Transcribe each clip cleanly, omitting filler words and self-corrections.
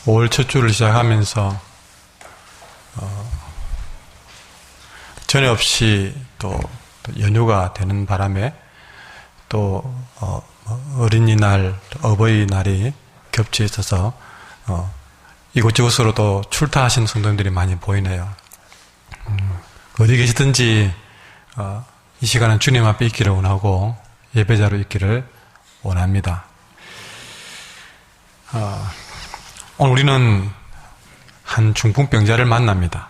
5월 첫 주를 시작하면서 전에 없이 또 연휴가 되는 바람에 또 어린이날, 어버이날이 겹쳐 있어서 이곳저곳으로 또 출타하신 성도님들이 많이 보이네요. 어디 계시든지 이 시간은 주님 앞에 있기를 원하고 예배자로 있기를 원합니다. 오늘 우리는 한 중풍병자를 만납니다.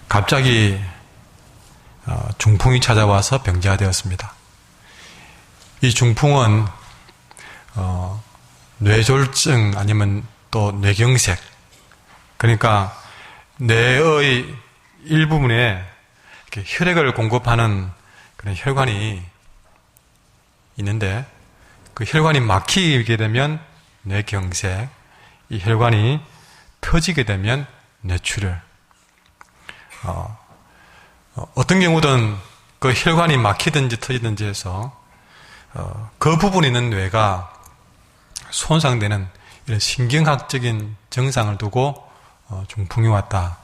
갑자기 중풍이 찾아와서 병자가 되었습니다. 이 중풍은 뇌졸중 아니면 또 뇌경색, 그러니까 뇌의 일부분에 이렇게 혈액을 공급하는 그런 혈관이 있는데 그 혈관이 막히게 되면 뇌경색, 이 혈관이 터지게 되면 뇌출혈. 어떤 경우든 그 혈관이 막히든지 터지든지 해서 그 부분에 있는 뇌가 손상되는 이런 신경학적인 증상을 두고 중풍이 왔다,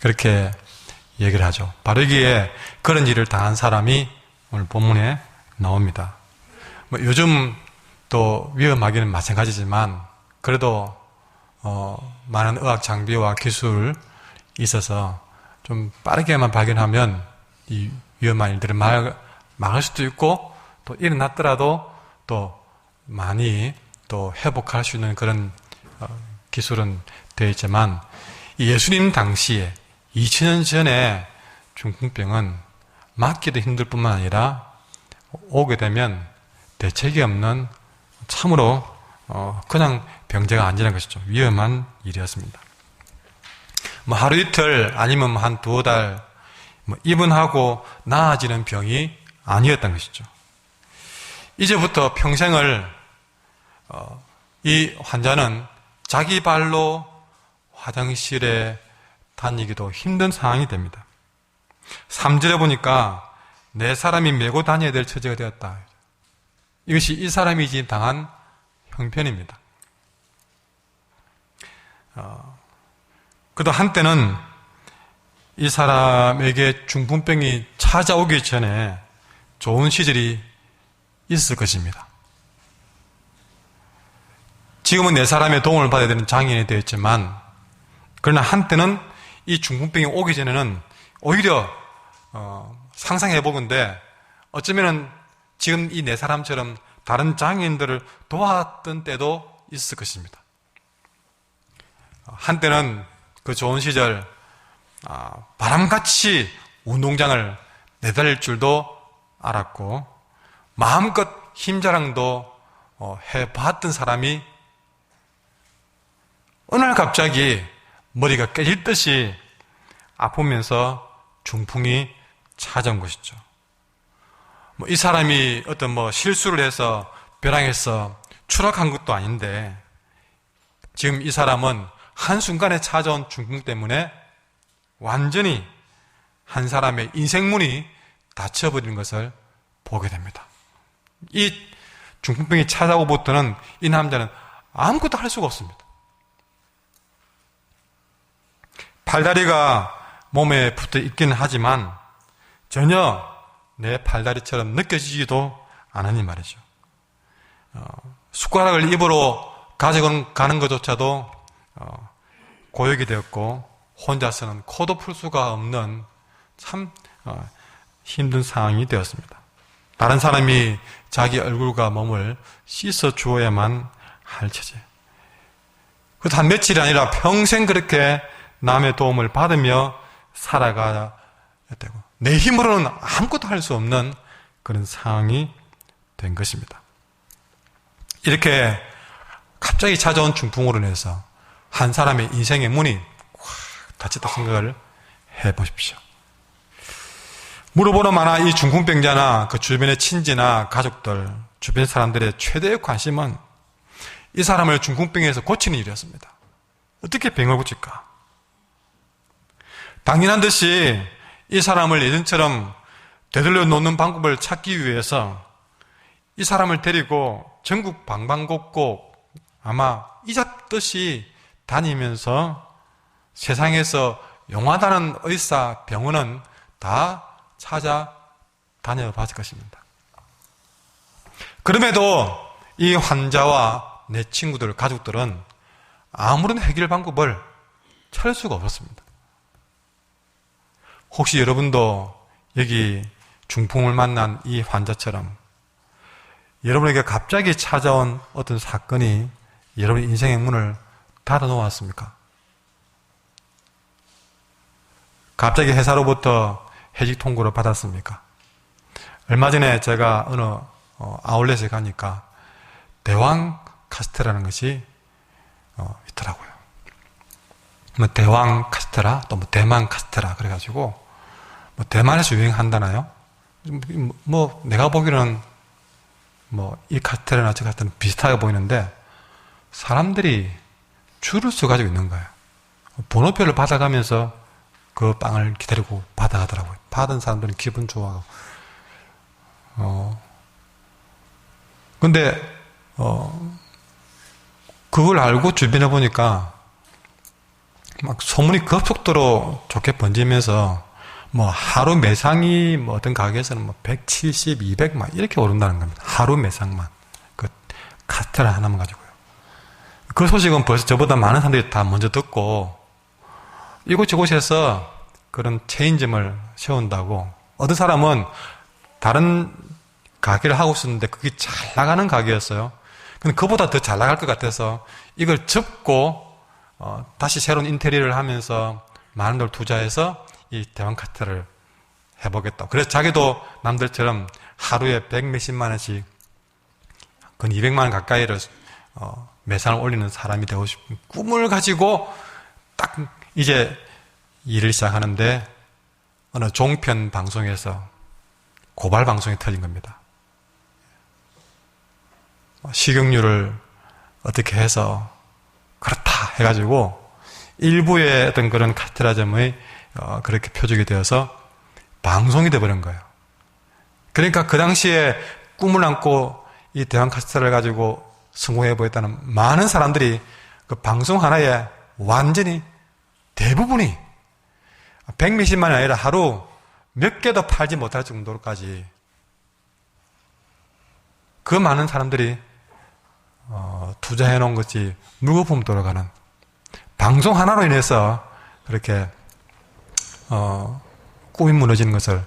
그렇게 얘기를 하죠. 바로 여기에 그런 일을 당한 사람이 오늘 본문에 나옵니다. 요즘 또 위험하기는 마찬가지지만 그래도 많은 의학 장비와 기술이 있어서 좀 빠르게만 발견하면 이 위험한 일들을 막을 수도 있고, 또 일어났더라도 또 많이 또 회복할 수 있는 그런 기술은 되어 있지만, 이 예수님 당시에 2000년 전에 중풍병은 막기도 힘들 뿐만 아니라 오게 되면 대책이 없는 참으로 그냥 병자가 아니라는 것이죠. 위험한 일이었습니다. 하루 이틀 아니면 한 두어 달 입원하고 나아지는 병이 아니었던 것이죠. 이제부터 평생을 이 환자는 자기 발로 화장실에 다니기도 힘든 상황이 됩니다. 3절에 보니까 내 사람이 메고 다녀야 될 처지가 되었다. 이것이 이 사람이 지금 당한 형편입니다. 그래도 한때는 이 사람에게 중풍병이 찾아오기 전에 좋은 시절이 있을 것입니다. 지금은 내 사람의 도움을 받아야 되는 장애인이 되었지만, 그러나 한때는 이 중풍병이 오기 전에는 오히려 상상해보건대 어쩌면은 지금 이 네 사람처럼 다른 장애인들을 도왔던 때도 있을 것입니다. 한때는 그 좋은 시절 바람같이 운동장을 내달릴 줄도 알았고 마음껏 힘자랑도 해봤던 사람이 어느 날 갑자기 머리가 깨질 듯이 아프면서 중풍이 찾아온 것이죠. 이 사람이 어떤 실수를 해서 벼랑에서 추락한 것도 아닌데 지금 이 사람은 한순간에 찾아온 중풍 때문에 완전히 한 사람의 인생문이 닫혀버리는 것을 보게 됩니다. 이 중풍병이 찾아오고부터는 이 남자는 아무것도 할 수가 없습니다. 팔다리가 몸에 붙어 있기는 하지만 전혀 내 팔다리처럼 느껴지지도 않으니 말이죠. 숟가락을 입으로 가져가는 것조차도 고역이 되었고 혼자서는 코도 풀 수가 없는 참 힘든 상황이 되었습니다. 다른 사람이 자기 얼굴과 몸을 씻어 주어야만 할 처지. 그것도 한 며칠이 아니라 평생 그렇게 남의 도움을 받으며 살아가야 되고 내 힘으로는 아무것도 할 수 없는 그런 상황이 된 것입니다. 이렇게 갑자기 찾아온 중풍으로 인해서 한 사람의 인생의 문이 확 닫혔다 생각을 해보십시오. 물어보는 만화 이 중풍병자나 그 주변의 친지나 가족들, 주변 사람들의 최대의 관심은 이 사람을 중풍병에서 고치는 일이었습니다. 어떻게 병을 고칠까? 당연한 듯이 이 사람을 예전처럼 되돌려 놓는 방법을 찾기 위해서 이 사람을 데리고 전국 방방곡곡 아마 이잡듯이 다니면서 세상에서 용하다는 의사, 병원은 다 찾아다녀봤을 것입니다. 그럼에도 이 환자와 내 친구들, 가족들은 아무런 해결 방법을 찾을 수가 없었습니다. 혹시 여러분도 여기 중풍을 만난 이 환자처럼 여러분에게 갑자기 찾아온 어떤 사건이 여러분 인생의 문을 닫아놓았습니까? 갑자기 회사로부터 해직 통보를 받았습니까? 얼마 전에 제가 어느 아울렛에 가니까 대왕 카스테라는 것이 있더라고요. 뭐 대왕 카스테라, 또 뭐 대만 카스테라 그래가지고 뭐 대만에서 유행한다나요? 뭐 내가 보기로는 뭐 이 카스테라나 저 카스테라는 비슷하게 보이는데 사람들이 줄을 서가지고 있는 거예요. 번호표를 받아가면서 그 빵을 기다리고 받아가더라고요. 받은 사람들은 기분 좋아하고. 근데 그걸 알고 주변에 보니까 막 소문이 급속도로 좋게 번지면서 뭐 하루 매상이 뭐 어떤 가게에서는 뭐 170, 200 막 이렇게 오른다는 겁니다. 하루 매상만. 그 카스테라 하나만 가지고요. 그 소식은 벌써 저보다 많은 사람들이 다 먼저 듣고 이곳저곳에서 그런 체인점을 세운다고 어떤 사람은 다른 가게를 하고 있었는데 그게 잘 나가는 가게였어요. 근데 그보다 더 잘 나갈 것 같아서 이걸 접고 다시 새로운 인테리어를 하면서 많은 걸 투자해서 이 대왕 카스테라를 해보겠다. 그래서 자기도 남들처럼 하루에 100 몇십만 원씩 건 200만 원 가까이를 매상을 올리는 사람이 되고 싶은 꿈을 가지고 딱 이제 일을 시작하는데 어느 종편 방송에서 고발 방송이 터진 겁니다. 식용유를 어떻게 해서 그렇다 해가지고 일부의 어떤 그런 카스테라점의 그렇게 표적이 되어서 방송이 돼버린 거예요. 그러니까 그 당시에 꿈을 안고 이 대왕 카스테라를 가지고 성공해 보였다는 많은 사람들이 그 방송 하나에 완전히 대부분이 100 몇십만이 아니라 하루 몇 개도 팔지 못할 정도로까지 그 많은 사람들이 투자해 놓은 것이 물거품 돌아가는 방송 하나로 인해서 그렇게 꿈이 무너지는 것을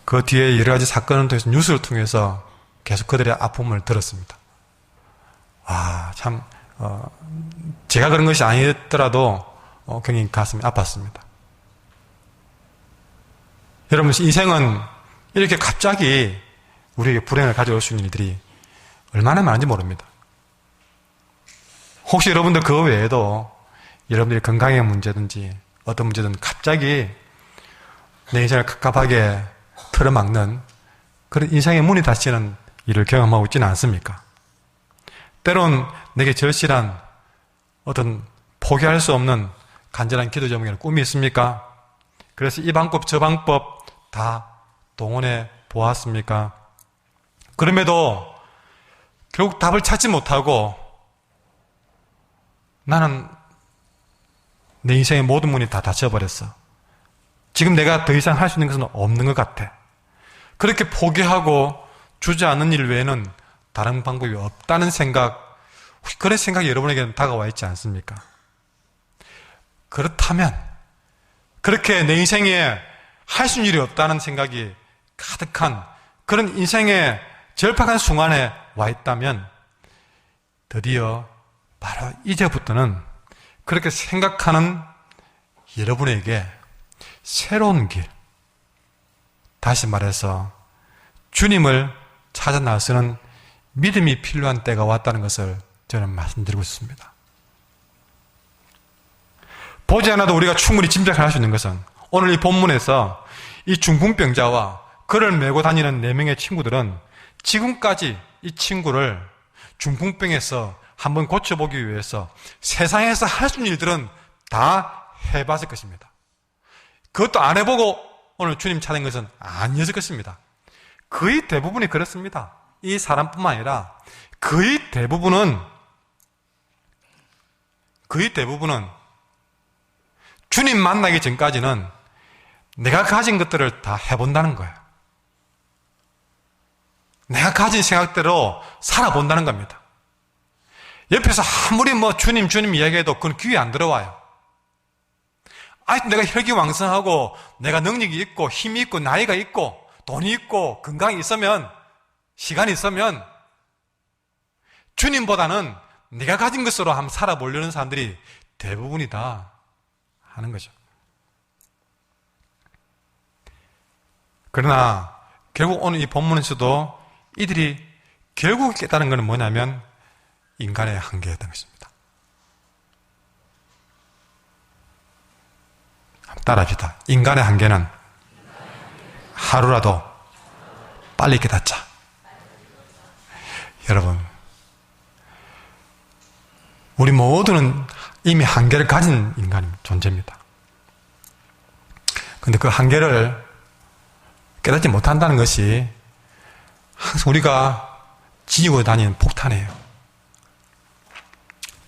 그 뒤에 여러 가지 사건을 통해서 뉴스를 통해서 계속 그들의 아픔을 들었습니다. 와, 참 제가 그런 것이 아니더라도 굉장히 가슴이 아팠습니다. 여러분, 인생은 이렇게 갑자기 우리에게 불행을 가져올 수 있는 일들이 얼마나 많은지 모릅니다. 혹시 여러분들 그 외에도 여러분들이 건강의 문제든지 어떤 문제든 갑자기 내 인생을 갑갑하게 틀어막는 그런 인생의 문이 닫히는 일을 경험하고 있지는 않습니까? 때론 내게 절실한 어떤 포기할 수 없는 간절한 기도 제목에는 꿈이 있습니까? 그래서 이 방법 저 방법 다 동원해 보았습니까? 그럼에도 결국 답을 찾지 못하고 나는 내 인생의 모든 문이 다 닫혀버렸어. 지금 내가 더 이상 할 수 있는 것은 없는 것 같아. 그렇게 포기하고 주저앉는 일 외에는 다른 방법이 없다는 생각, 혹시 그런 생각이 여러분에게는 다가와 있지 않습니까? 그렇다면 그렇게 내 인생에 할 수 있는 일이 없다는 생각이 가득한 그런 인생의 절박한 순간에 와 있다면 드디어 바로 이제부터는 그렇게 생각하는 여러분에게 새로운 길, 다시 말해서 주님을 찾아 나서는 믿음이 필요한 때가 왔다는 것을 저는 말씀드리고 싶습니다. 보지 않아도 우리가 충분히 짐작할 수 있는 것은 오늘 이 본문에서 이 중풍병자와 그를 메고 다니는 4명의 친구들은 지금까지 이 친구를 중풍병에서 한번 고쳐보기 위해서 세상에서 할 수 있는 일들은 다 해봤을 것입니다. 그것도 안 해보고 오늘 주님 찾은 것은 아니었을 것입니다. 거의 대부분이 그렇습니다. 이 사람뿐만 아니라 거의 대부분은 거의 대부분은 주님 만나기 전까지는 내가 가진 것들을 다 해본다는 거예요. 내가 가진 생각대로 살아본다는 겁니다. 옆에서 아무리 주님 이야기해도 그건 귀에 안 들어와요. 아직 내가 혈기왕성하고 내가 능력이 있고 힘이 있고 나이가 있고 돈이 있고 건강이 있으면 시간이 있으면 주님보다는 내가 가진 것으로 한번 살아보려는 사람들이 대부분이다 하는 거죠. 그러나 결국 오늘 이 본문에서도 이들이 결국 깨달은 것은 뭐냐면 인간의 한계였던 것입니다. 따라합시다. 인간의 한계는 하루라도 빨리 깨닫자. 여러분, 우리 모두는 이미 한계를 가진 존재입니다. 그런데 그 한계를 깨닫지 못한다는 것이 항상 우리가 지니고 다니는 폭탄이에요.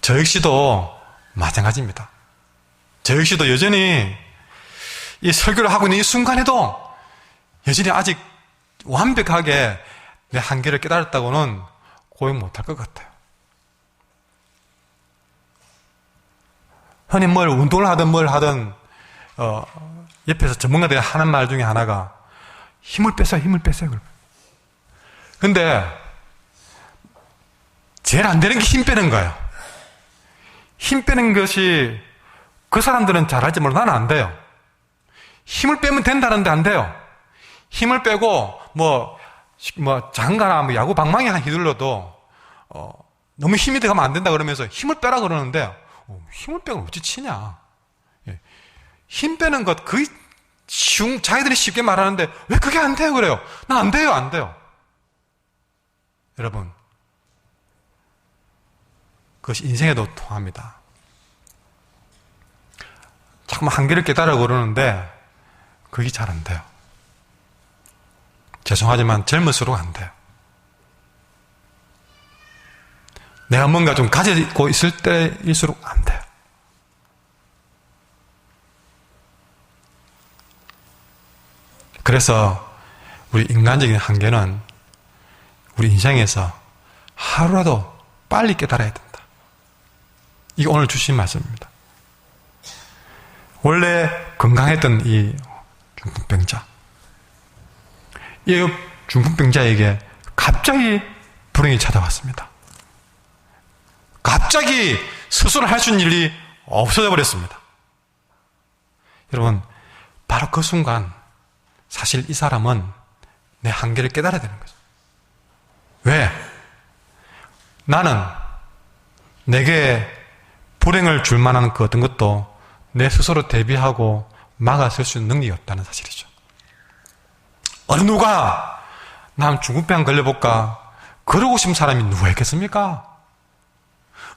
저 역시도 마찬가지입니다. 저 역시도 여전히 이 설교를 하고 있는 이 순간에도 여전히 아직 완벽하게 내 한계를 깨달았다고는 고백 못할 것 같아요. 흔히 운동을 하든 뭘 하든 옆에서 전문가들이 하는 말 중에 하나가 힘을 빼세요. 근데 제일 안 되는 게 힘 빼는 거예요. 힘 빼는 것이 그 사람들은 잘할지 몰라. 나는 안 돼요. 힘을 빼면 된다는데 안 돼요. 힘을 빼고 장가나 야구 방망이 하나 휘둘러도 너무 힘이 들어가면 안 된다 그러면서 힘을 빼라 그러는데 힘을 빼고 어찌 치냐. 힘 빼는 것 거의 자기들이 쉽게 말하는데 왜 그게 안 돼요 그래요. 나 안 돼요. 여러분, 그것이 인생에도 통합니다. 자꾸만 한계를 깨달으려고 그러는데 그게 잘 안 돼요. 죄송하지만 젊을수록 안 돼요. 내가 뭔가 좀 가지고 있을 때일수록 안 돼요. 그래서 우리 인간적인 한계는 우리 인생에서 하루라도 빨리 깨달아야 된다. 이게 오늘 주신 말씀입니다. 원래 건강했던 이 중풍병자, 이 중풍병자에게 갑자기 불행이 찾아왔습니다. 갑자기 스스로 할 수 있는 일이 없어져 버렸습니다. 여러분, 바로 그 순간 사실 이 사람은 내 한계를 깨달아야 되는 거죠. 왜? 나는 내게 불행을 줄 만한 그 어떤 것도 내 스스로 대비하고 막아설 수 있는 능력이 없다는 사실이죠. 어느 누가 난 중풍병 걸려볼까 그러고 싶은 사람이 누가 있겠습니까?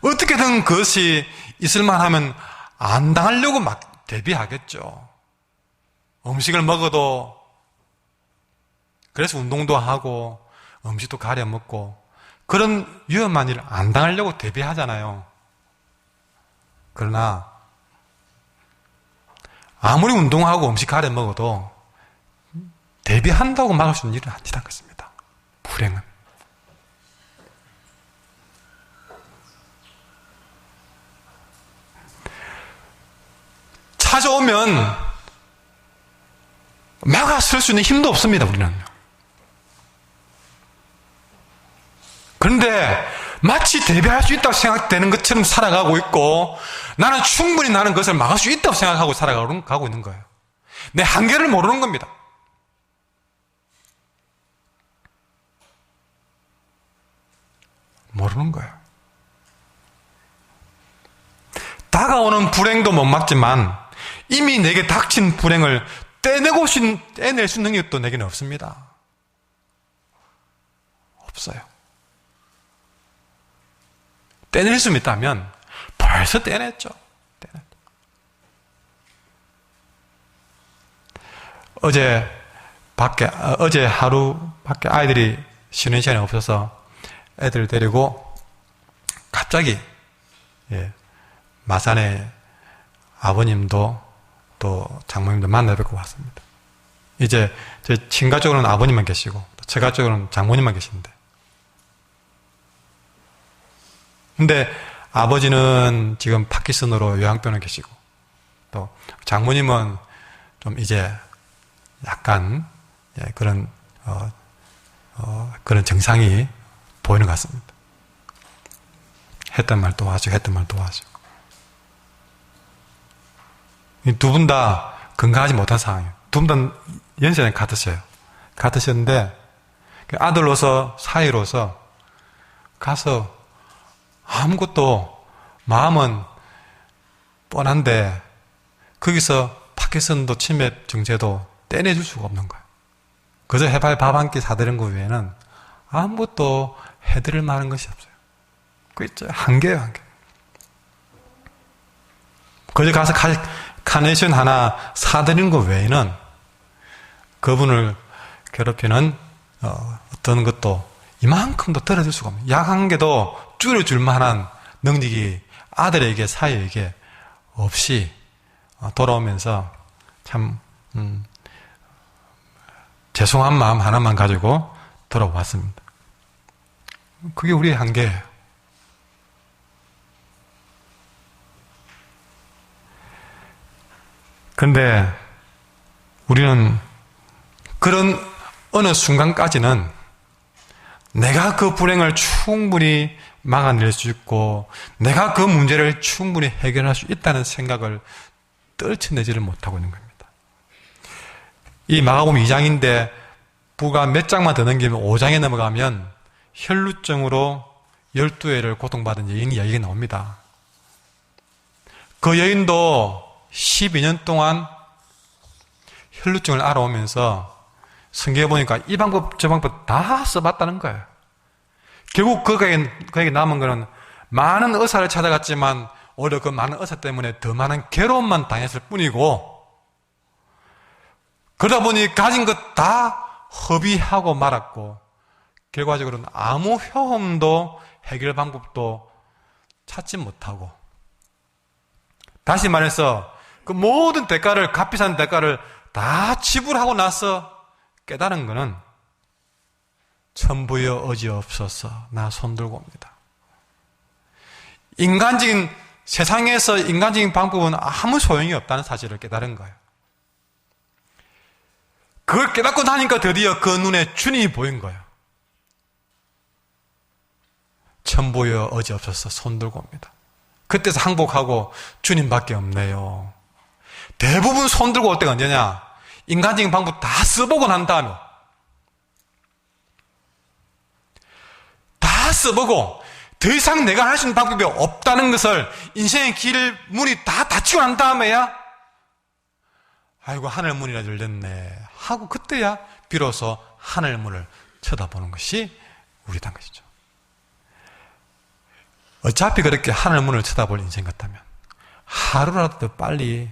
어떻게든 그것이 있을만 하면 안 당하려고 막 대비하겠죠. 음식을 먹어도, 그래서 운동도 하고 음식도 가려 먹고 그런 위험한 일을 안 당하려고 대비하잖아요. 그러나 아무리 운동하고 음식 가려 먹어도 대비한다고 막을 수 있는 일은 아니라는 것입니다. 불행은. 찾아오면 막아설 수 있는 힘도 없습니다, 우리는. 그런데 마치 대비할 수 있다고 생각되는 것처럼 살아가고 있고 나는 충분히 나는 그것을 막을 수 있다고 생각하고 살아가고 있는 거예요. 내 한계를 모르는 겁니다. 모르는 거예요. 다가오는 불행도 못 막지만 이미 내게 닥친 불행을 떼낼 수 있는 능력도 내게는 없습니다. 없어요. 떼낼 수 있다면 벌써 떼냈죠. 어제 하루 밖에 아이들이 쉬는 시간이 없어서 애들을 데리고 갑자기 마산에 아버님도 또 장모님도 만나 뵙고 왔습니다. 이제 제 친가 쪽으로는 아버님만 계시고 제가 쪽으로는 장모님만 계신데, 근데 아버지는 지금 파킨슨으로 요양병원에 계시고 또 장모님은 좀 이제 약간 그런 그런 증상이 보이는 것 같습니다. 했던 말 또 하시고 했던 말 또 하시고, 두 분 다 건강하지 못한 상황이에요. 두 분 다 연세는 같으셨는데 아들로서 사위로서 가서 아무것도 마음은 뻔한데 거기서 파킨슨도 치매 증세도 떼내줄 수가 없는 거예요. 그저 해발 밥 한 끼 사드린 거 외에는 아무것도 해드릴 만한 것이 없어요. 그게 한계예요, 한계. 그저 가서 카네이션 하나 사드린 거 외에는 그분을 괴롭히는 어떤 것도 이만큼도 떨어질 수가 없어요. 약 한 개도 줄여줄 만한 능력이 아들에게 사위에게 없이 돌아오면서 참 죄송한 마음 하나만 가지고 돌아왔습니다. 그게 우리의 한계예요. 그런데 우리는 그런 어느 순간까지는 내가 그 불행을 충분히 막아낼 수 있고 내가 그 문제를 충분히 해결할 수 있다는 생각을 떨쳐내지를 못하고 있는 겁니다. 이 마가복음 2장인데 부가 몇 장만 더 넘기면 5장에 넘어가면 혈루증으로 12회를 고통받은 여인 이야기가 나옵니다. 그 여인도 12년 동안 혈루증을 알아오면서 성경에 보니까 이 방법 저 방법 다 써봤다는 거예요. 결국 그에게 남은 거는 많은 의사를 찾아갔지만 오히려 그 많은 의사 때문에 더 많은 괴로움만 당했을 뿐이고, 그러다 보니 가진 것 다 허비하고 말았고 결과적으로는 아무 효험도 해결 방법도 찾지 못하고, 다시 말해서 그 모든 대가를, 값비싼 대가를 다 지불하고 나서 깨달은 것은 천부여 어지없소서 나 손들고 옵니다. 세상에서 인간적인 방법은 아무 소용이 없다는 사실을 깨달은 거예요. 그걸 깨닫고 나니까 드디어 그 눈에 주님이 보인 거예요. 천부여 어지없소서 손들고 옵니다. 그때서 항복하고 주님밖에 없네요. 대부분 손들고 올 때가 언제냐? 인간적인 방법 다 써보고 난 다음에, 다 써보고 더 이상 내가 할 수 있는 방법이 없다는 것을 인생의 길 문이 다 닫히고 난 다음에야 아이고 하늘 문이라 열렸네 하고 그때야 비로소 하늘 문을 쳐다보는 것이 우리란 것이죠. 어차피 그렇게 하늘 문을 쳐다볼 인생 같다면 하루라도 더 빨리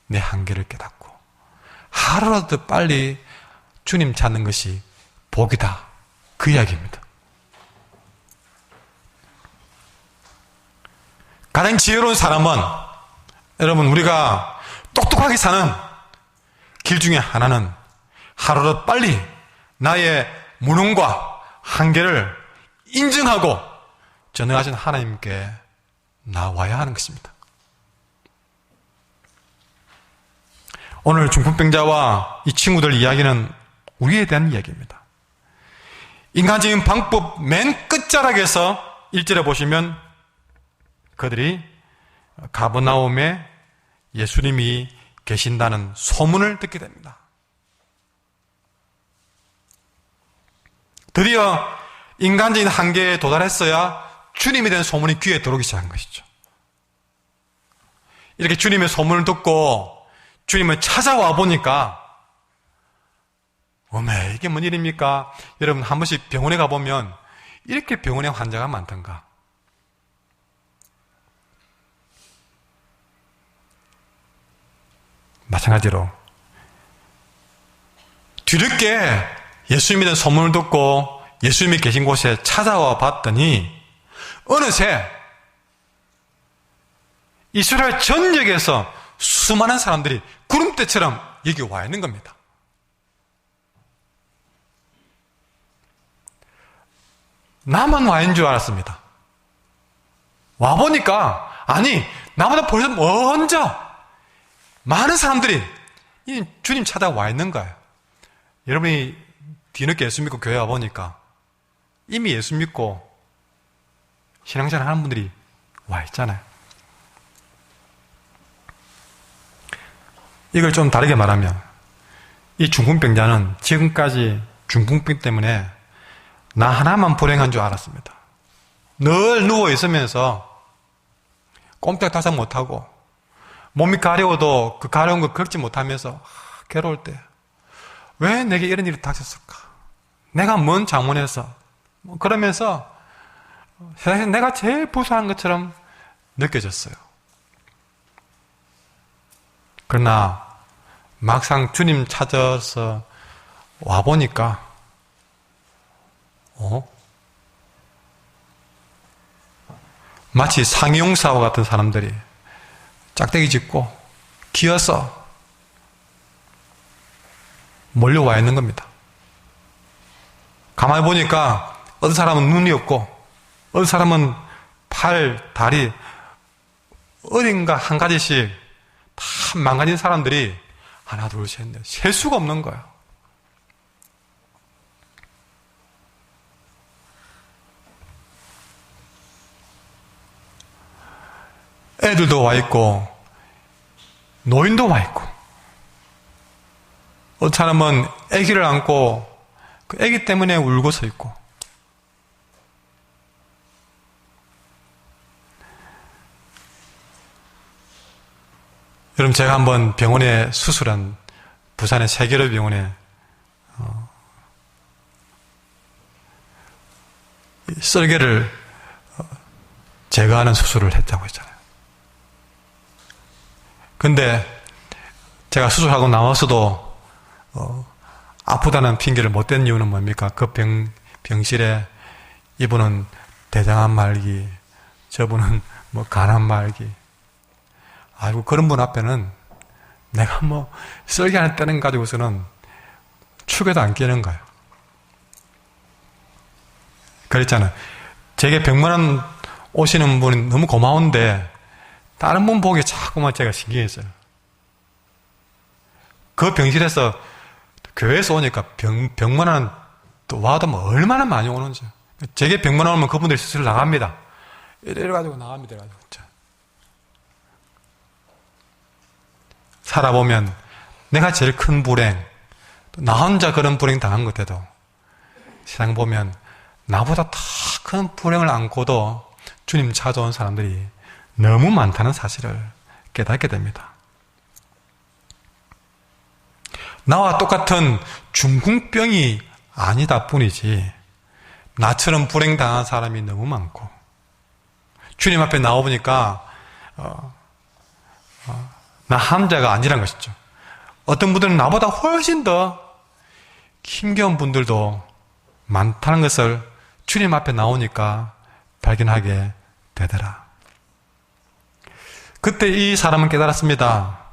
내 한계를 깨닫고 하루라도 더 빨리 주님 찾는 것이 복이다, 그 이야기입니다. 가장 지혜로운 사람은, 여러분, 우리가 똑똑하게 사는 길 중에 하나는 하루라도 빨리 나의 무능과 한계를 인정하고 전능하신 하나님께 나와야 하는 것입니다. 오늘 중풍병자와 이 친구들 이야기는 우리에 대한 이야기입니다. 인간적인 방법 맨 끝자락에서 1절에 보시면 그들이 가버나움에 예수님이 계신다는 소문을 듣게 됩니다. 드디어 인간적인 한계에 도달했어야 주님에 대한 소문이 귀에 들어오기 시작한 것이죠. 이렇게 주님의 소문을 듣고 주님을 찾아와 보니까 어메 이게 뭔 일입니까? 여러분 한 번씩 병원에 가보면 이렇게 병원에 환자가 많던가. 마찬가지로 뒤늦게 예수님에 대한 소문을 듣고 예수님이 계신 곳에 찾아와 봤더니 어느새 이스라엘 전역에서 수많은 사람들이 구름대처럼 여기 와 있는 겁니다. 나만 와 있는 줄 알았습니다. 와보니까 아니 나보다 벌써 먼저 많은 사람들이 주님 찾아와 있는 거예요. 여러분이 뒤늦게 예수 믿고 교회 와보니까 이미 예수 믿고 신앙생활 하는 분들이 와 있잖아요. 이걸 좀 다르게 말하면 이 중풍병자는 지금까지 중풍병 때문에 나 하나만 불행한 줄 알았습니다. 늘 누워 있으면서 꼼짝달싹 못하고 몸이 가려워도 그 가려운 거 긁지 못하면서 괴로울 때 왜 내게 이런 일이 닥쳤을까? 내가 뭔 잘못해서 그러면서 세상에서 내가 제일 부수한 것처럼 느껴졌어요. 그러나 막상 주님 찾아서 와보니까 마치 상용사와 같은 사람들이 짝대기 짚고 기어서 몰려와 있는 겁니다. 가만히 보니까 어떤 사람은 눈이 없고 어떤 사람은 팔, 다리 어딘가 한 가지씩 다 망가진 사람들이 하나, 둘, 셋, 넷 셀 수가 없는 거예요. 애들도 와 있고 노인도 와 있고 어떤 사람은 아기를 안고 그 아기 때문에 울고 서 있고 여러분 제가 한번 병원에 수술한 부산의 세계로 병원에 썰개를 제거하는 수술을 했다고 했잖아요. 근데 제가 수술하고 나와서도 아프다는 핑계를 못 댄 이유는 뭡니까? 그 병실에 이분은 대장암 말기, 저분은 뭐 간암 말기. 아이고 그런 분 앞에는 내가 뭐 썰기 하나 떼는 가지고서는 축에도 안 끼는 거예요. 그랬잖아요. 제게 100만 원 오시는 분이 너무 고마운데 다른 분 보기에 자꾸만 제가 신경이 써요. 그 병실에서 교회에서 오니까 100만 원 또 와도 뭐 얼마나 많이 오는지. 제게 100만 원 오면 그분들이 수술 나갑니다. 이래가지고 나갑니다. 이래가지고. 살아보면 내가 제일 큰 불행, 나 혼자 그런 불행 당한 것 같아도 세상 보면 나보다 더 큰 불행을 안고도 주님 찾아온 사람들이 너무 많다는 사실을 깨닫게 됩니다. 나와 똑같은 중풍병이 아니다 뿐이지 나처럼 불행당한 사람이 너무 많고 주님 앞에 나와보니까 나 한자가 아니란 것이죠. 어떤 분들은 나보다 훨씬 더 힘겨운 분들도 많다는 것을 주님 앞에 나오니까 발견하게 되더라. 그때 이 사람은 깨달았습니다.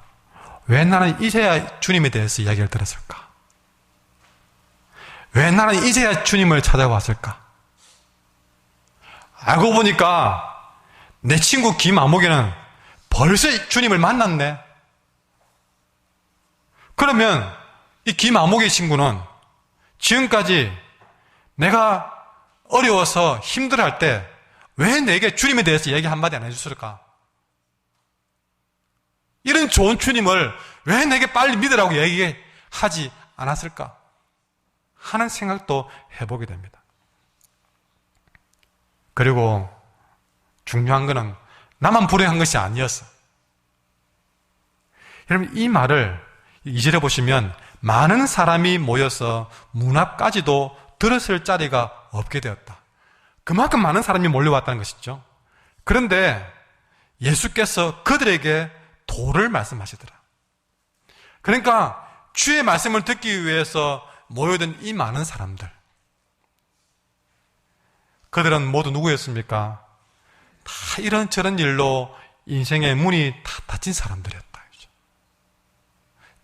왜 나는 이제야 주님에 대해서 이야기를 들었을까? 왜 나는 이제야 주님을 찾아왔을까? 알고 보니까 내 친구 김아목이는 벌써 주님을 만났네. 그러면 이 김아목의 친구는 지금까지 내가 어려워서 힘들어할 때 왜 내게 주님에 대해서 얘기 한마디 안 해줬을까? 이런 좋은 주님을 왜 내게 빨리 믿으라고 얘기하지 않았을까? 하는 생각도 해보게 됩니다. 그리고 중요한 것은 나만 불행한 것이 아니었어. 여러분 이 말을 2절에 보시면 많은 사람이 모여서 문 앞까지도 들었을 자리가 없게 되었다. 그만큼 많은 사람이 몰려왔다는 것이죠. 그런데 예수께서 그들에게 도를 말씀하시더라. 그러니까 주의 말씀을 듣기 위해서 모여든 이 많은 사람들, 그들은 모두 누구였습니까? 다 이런저런 일로 인생의 문이 다 닫힌 사람들이었다.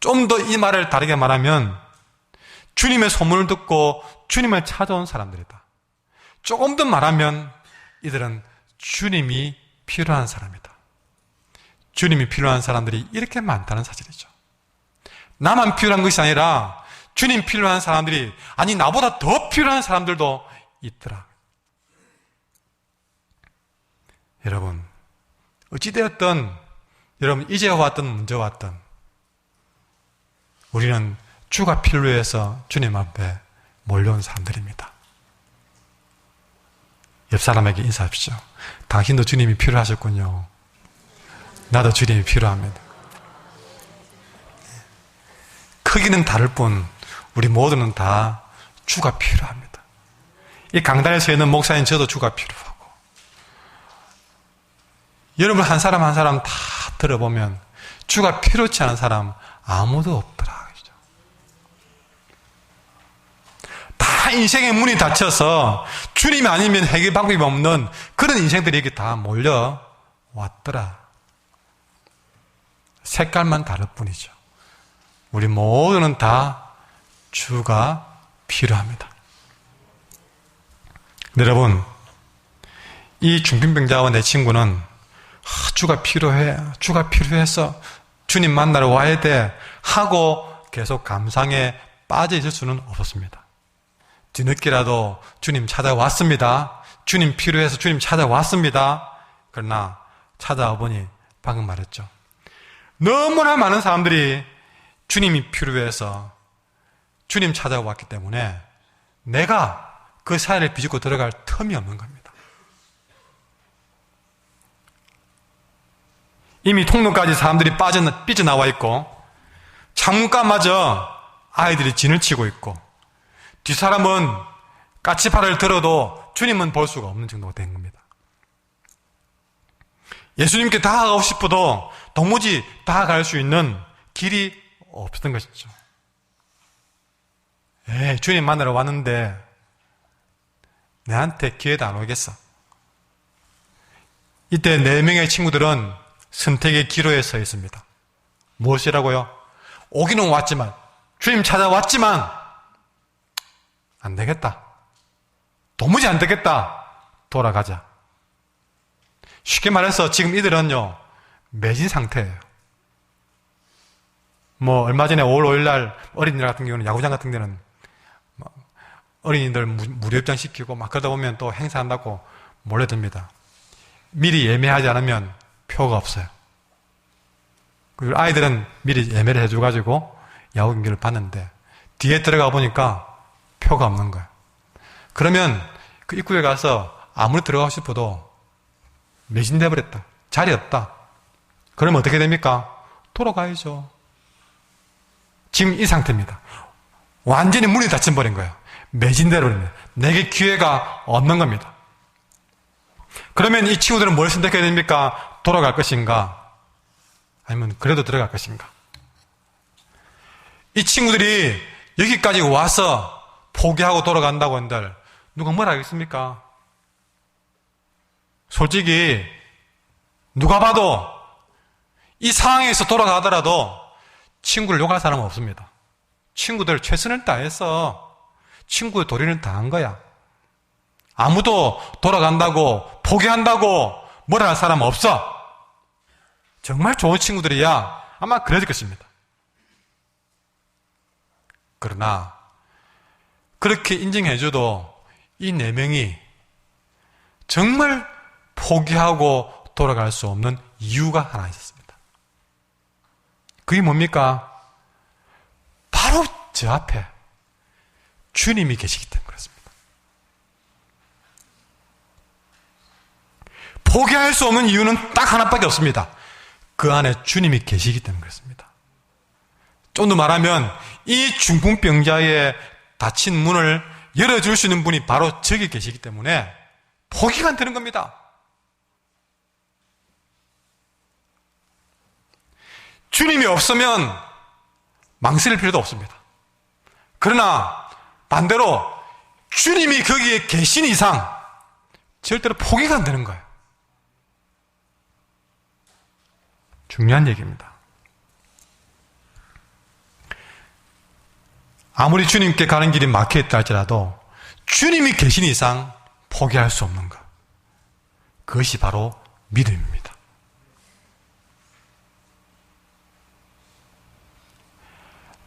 좀 더 이 말을 다르게 말하면 주님의 소문을 듣고 주님을 찾아온 사람들이다. 조금 더 말하면 이들은 주님이 필요한 사람이다. 주님이 필요한 사람들이 이렇게 많다는 사실이죠. 나만 필요한 것이 아니라 주님 필요한 사람들이, 아니 나보다 더 필요한 사람들도 있더라. 여러분, 어찌되었든 여러분 이제 왔든 문제 왔든 우리는 주가 필요해서 주님 앞에 몰려온 사람들입니다. 옆 사람에게 인사하십시오. 당신도 주님이 필요하셨군요. 나도 주님이 필요합니다. 크기는 다를 뿐 우리 모두는 다 주가 필요합니다. 이 강단에서 있는 목사인 저도 주가 필요하고, 여러분 한 사람 한 사람 다 들어보면 주가 필요치 않은 사람 아무도 없더라. 다 인생의 문이 닫혀서 주님이 아니면 해결 방법이 없는 그런 인생들이 여기 다 몰려왔더라. 색깔만 다를 뿐이죠. 우리 모두는 다 주가 필요합니다. 여러분, 이 중풍병자와 내 친구는 주가 필요해, 주가 필요해서 주님 만나러 와야 돼 하고 계속 감상에 빠져 있을 수는 없었습니다. 뒤늦게라도 주님 찾아왔습니다. 주님 필요해서 주님 찾아왔습니다. 그러나 찾아와 보니 방금 말했죠. 너무나 많은 사람들이 주님이 필요해서 주님 찾아왔기 때문에 내가 그 사이를 비집고 들어갈 틈이 없는 겁니다. 이미 통로까지 사람들이 삐져나와 있고 창문가마저 아이들이 진을 치고 있고 뒷사람은 까치팔을 들어도 주님은 볼 수가 없는 정도가 된 겁니다. 예수님께 다가가고 싶어도 도무지 다가갈 수 있는 길이 없었던 것이죠. 주님 만나러 왔는데 내한테 기회도 안 오겠어. 이때 4명의 친구들은 선택의 기로에 서 있습니다. 무엇이라고요? 오기는 왔지만, 주님 찾아왔지만 안 되겠다. 도무지 안 되겠다. 돌아가자. 쉽게 말해서 지금 이들은요, 매진 상태예요. 얼마 전에 5월 5일 날 어린이날 같은 경우는 야구장 같은 데는 어린이들 무료 입장시키고 막 그러다 보면 또 행사한다고 몰려듭니다. 미리 예매하지 않으면 표가 없어요. 그리고 아이들은 미리 예매를 해줘가지고 야구 경기를 봤는데 뒤에 들어가 보니까 표가 없는 거예요. 그러면 그 입구에 가서 아무리 들어가고 싶어도 매진돼 버렸다. 자리 없다. 그러면 어떻게 됩니까? 돌아가야죠. 지금 이 상태입니다. 완전히 문이 닫힌 버린 거예요. 매진돼 버립니다. 내게 기회가 없는 겁니다. 그러면 이 친구들은 뭘 선택해야 됩니까? 돌아갈 것인가? 아니면 그래도 들어갈 것인가? 이 친구들이 여기까지 와서 포기하고 돌아간다고 한들 누가 뭘 하겠습니까? 솔직히 누가 봐도 이 상황에서 돌아가더라도 친구를 욕할 사람은 없습니다. 친구들 최선을 다해서 친구의 도리를 다한 거야. 아무도 돌아간다고 포기한다고 뭐라 할 사람 없어. 정말 좋은 친구들이야 아마 그랬을 것입니다. 그러나 그렇게 인정해줘도 이 4명이 정말 포기하고 돌아갈 수 없는 이유가 하나 있었습니다. 그게 뭡니까? 바로 저 앞에 주님이 계시기 때문에 그렇습니다. 포기할 수 없는 이유는 딱 하나밖에 없습니다. 그 안에 주님이 계시기 때문에 그렇습니다. 좀 더 말하면 이 중풍병자의 닫힌 문을 열어줄 수 있는 분이 바로 저기 계시기 때문에 포기가 안 되는 겁니다. 주님이 없으면 망설일 필요도 없습니다. 그러나 반대로 주님이 거기에 계신 이상 절대로 포기가 안 되는 거예요. 중요한 얘기입니다. 아무리 주님께 가는 길이 막혀있다 할지라도 주님이 계신 이상 포기할 수 없는 것. 그것이 바로 믿음입니다.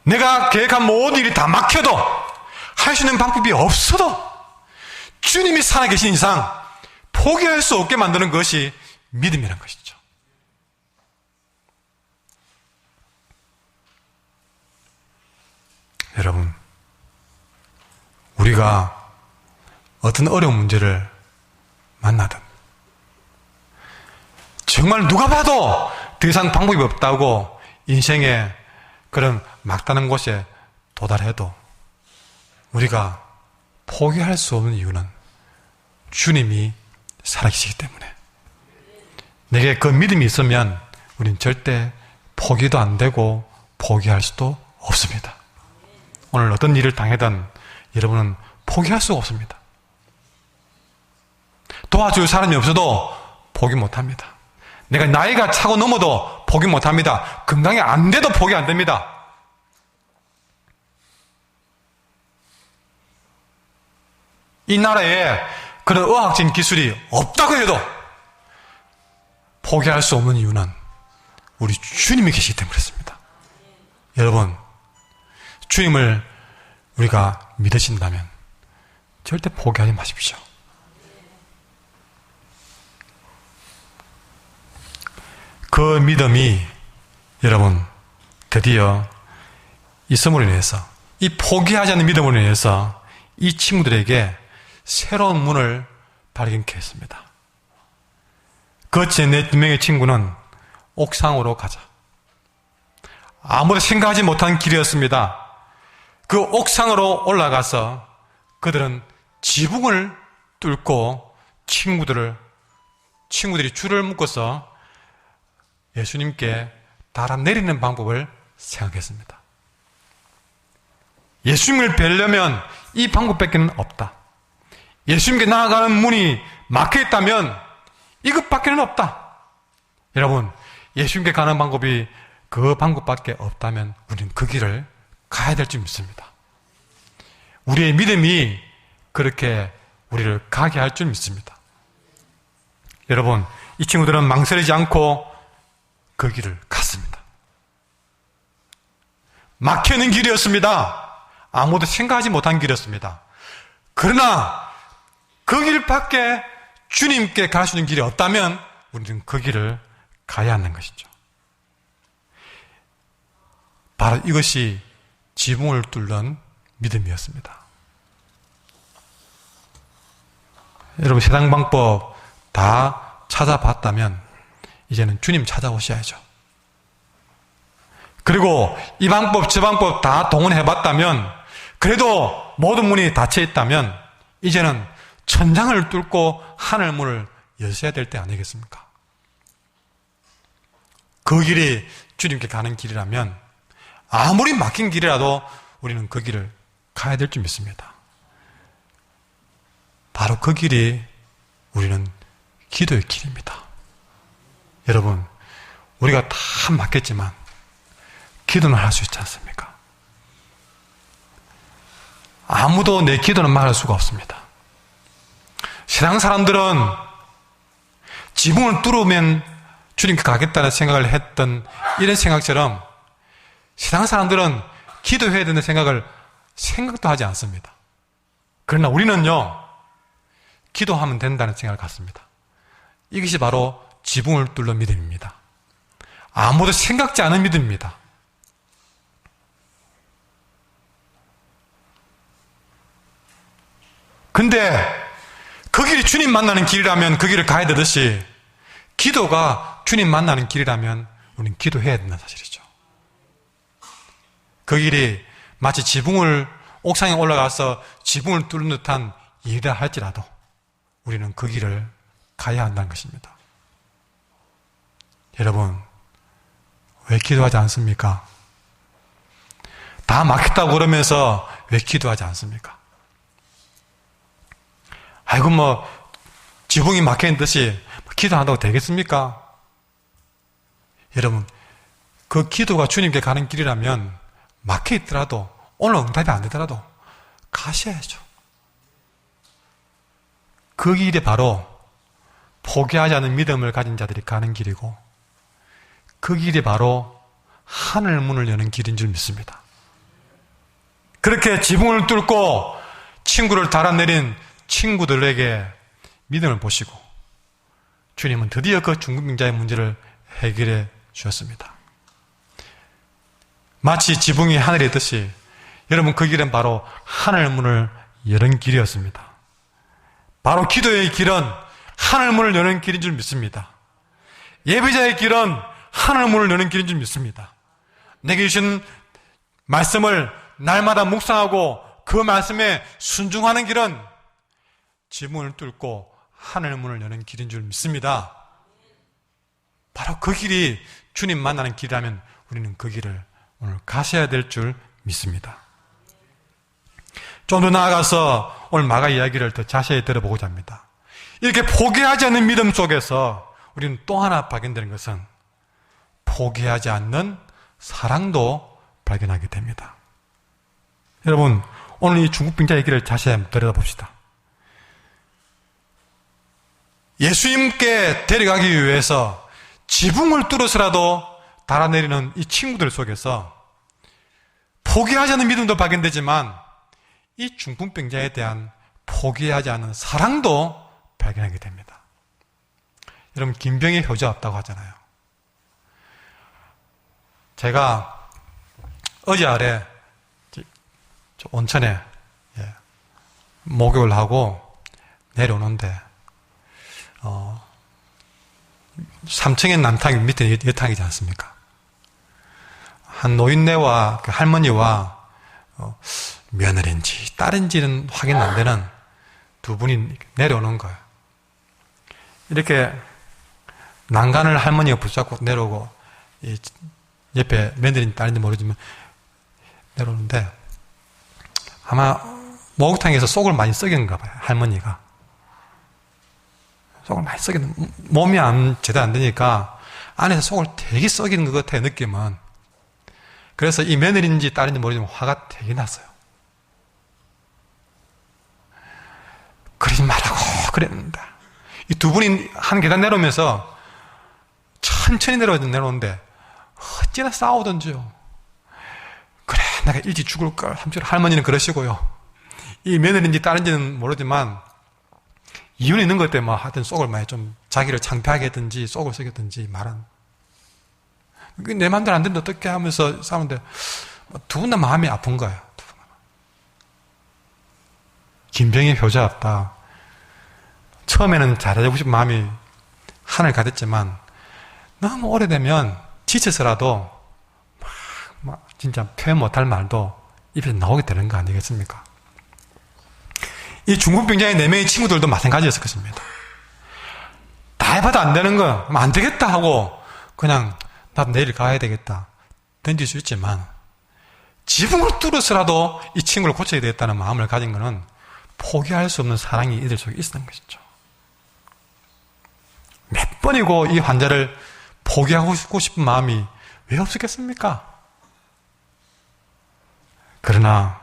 내가 계획한 모든 일이 다 막혀도 할 수 있는 방법이 없어도 주님이 살아계신 이상 포기할 수 없게 만드는 것이 믿음이란 것이죠. 여러분, 우리가 어떤 어려운 문제를 만나든 정말 누가 봐도 더 이상 방법이 없다고 인생의 그런 막다른 곳에 도달해도 우리가 포기할 수 없는 이유는 주님이 살아계시기 때문에, 내게 그 믿음이 있으면 우린 절대 포기도 안 되고 포기할 수도 없습니다. 오늘 어떤 일을 당하든 여러분은 포기할 수가 없습니다. 도와줄 사람이 없어도 포기 못합니다. 내가 나이가 차고 넘어도 포기 못합니다. 건강이 안 돼도 포기 안 됩니다. 이 나라에 그런 의학적인 기술이 없다고 해도 포기할 수 없는 이유는 우리 주님이 계시기 때문에 그렇습니다. 여러분, 주님을 우리가 믿으신다면 절대 포기하지 마십시오. 그 믿음이 여러분 드디어 있음으로 인해서, 이 포기하지 않는 믿음으로 인해서 이 친구들에게 새로운 문을 발견케 했습니다. 그 네 명의 친구는 옥상으로 가자. 아무도 생각하지 못한 길이었습니다. 그 옥상으로 올라가서 그들은 지붕을 뚫고 친구들이 줄을 묶어서 예수님께 달아내리는 방법을 생각했습니다. 예수님을 뵈려면 이 방법밖에는 없다. 예수님께 나아가는 문이 막혀있다면 이것밖에는 없다. 여러분, 예수님께 가는 방법이 그 방법밖에 없다면 우리는 그 길을 가야 될 줄 믿습니다. 우리의 믿음이 그렇게 우리를 가게 할 줄 믿습니다. 여러분, 이 친구들은 망설이지 않고 그 길을 갔습니다. 막혀있는 길이었습니다. 아무도 생각하지 못한 길이었습니다. 그러나 그 길밖에 주님께 갈 수 있는 길이 없다면 우리는 그 길을 가야 하는 것이죠. 바로 이것이 지붕을 뚫는 믿음이었습니다. 여러분, 세상 방법 다 찾아봤다면 이제는 주님 찾아오셔야죠. 그리고 이 방법 저 방법 다 동원해봤다면, 그래도 모든 문이 닫혀있다면 이제는 천장을 뚫고 하늘문을 여셔야 될 때 아니겠습니까? 그 길이 주님께 가는 길이라면 아무리 막힌 길이라도 우리는 그 길을 가야 될 줄 믿습니다. 바로 그 길이 우리는 기도의 길입니다. 여러분, 우리가 다 막혔지만 기도는 할 수 있지 않습니까? 아무도 내 기도는 막을 수가 없습니다. 세상 사람들은 지붕을 뚫으면 주님께 가겠다는 생각을 했던 이런 생각처럼 세상 사람들은 기도해야 되는 생각도 하지 않습니다. 그러나 우리는요, 기도하면 된다는 생각을 갖습니다. 이것이 바로 지붕을 뚫는 믿음입니다. 아무도 생각지 않은 믿음입니다. 근데 그 길이 주님 만나는 길이라면 그 길을 가야 되듯이, 기도가 주님 만나는 길이라면 우리는 기도해야 된다는 사실이죠. 그 길이 마치 옥상에 올라가서 지붕을 뚫는 듯한 일이라 할지라도 우리는 그 길을 가야 한다는 것입니다. 여러분, 왜 기도하지 않습니까? 다 막혔다고 그러면서 왜 기도하지 않습니까? 아이고, 지붕이 막혀있는 듯이 기도한다고 되겠습니까? 여러분, 그 기도가 주님께 가는 길이라면 막혀 있더라도, 오늘 응답이 안 되더라도 가셔야죠. 그 길이 바로 포기하지 않는 믿음을 가진 자들이 가는 길이고, 그 길이 바로 하늘 문을 여는 길인 줄 믿습니다. 그렇게 지붕을 뚫고 친구를 달아내린 친구들에게 믿음을 보시고 주님은 드디어 그 중풍병자의 문제를 해결해 주셨습니다. 마치 지붕이 하늘에 있듯이 여러분, 그 길은 바로 하늘 문을 여는 길이었습니다. 바로 기도의 길은 하늘 문을 여는 길인 줄 믿습니다. 예배자의 길은 하늘 문을 여는 길인 줄 믿습니다. 내게 주신 말씀을 날마다 묵상하고 그 말씀에 순종하는 길은 지붕을 뚫고 하늘 문을 여는 길인 줄 믿습니다. 바로 그 길이 주님 만나는 길이라면 우리는 그 길을 오늘 가셔야 될 줄 믿습니다. 좀 더 나아가서 오늘 마가 이야기를 더 자세히 들어보고자 합니다. 이렇게 포기하지 않는 믿음 속에서 우리는 또 하나 발견되는 것은 포기하지 않는 사랑도 발견하게 됩니다. 여러분, 오늘 이 중풍병자 얘기를 자세히 한번 들여다봅시다. 예수님께 데려가기 위해서 지붕을 뚫어서라도 달아내리는 이 친구들 속에서 포기하지 않는 믿음도 발견되지만 이 중풍병자에 대한 포기하지 않는 사랑도 발견하게 됩니다. 여러분, 김병의 효자 없다고 하잖아요. 제가 어제 아래 온천에 목욕을 하고 내려오는데 3층엔 남탕이 밑에 여탕이지 않습니까? 한 노인네와 그 할머니와 며느리인지 딸인지는 확인 안 되는 두 분이 내려오는 거예요. 이렇게 난간을 할머니가 붙잡고 내려오고 이 옆에 며느리인지 딸인지 모르지만 내려오는데 아마 목욕탕에서 속을 많이 썩였는가 봐요. 할머니가 속을 많이 썩이는, 몸이 제대로 안 되니까 안에서 속을 되게 썩이는 것 같아요, 느낌은. 그래서 이 며느리인지 딸인지 모르지만 화가 되게 났어요. 그러지 말라고 그랬는데 이 두 분이 한 계단 내려오면서 천천히 내려오는데 어찌나 싸우던지요. 그래, 내가 일찍 죽을 걸. 한줄 할머니는 그러시고요. 이 며느리인지 딸인지는 모르지만 이유는 있는 것 때문에 뭐 하여튼 속을 많이 좀 자기를 창피하게 했든지 속을 썩였든지 말한. 내 마음대로 안 된다 어떻게 하면서 싸우는데 두 분 다 마음이 아픈 거예요. 김병의 효자 없다. 처음에는 잘해주고 싶은 마음이 하늘 가득했지만 너무 오래되면 지쳐서라도 막 진짜 표현 못할 말도 입에서 나오게 되는 거 아니겠습니까? 이 중풍병자의 4명의 친구들도 마찬가지였을 것입니다. 다 해봐도 안 되는 거, 안 되겠다 하고 그냥 나도 내일 가야 되겠다 던질 수 있지만 지붕을 뚫어서라도 이 친구를 고쳐야 되겠다는 마음을 가진 것은 포기할 수 없는 사랑이 이들 속에 있었던 것이죠. 몇 번이고 이 환자를 포기하고 싶은 마음이 왜 없었겠습니까? 그러나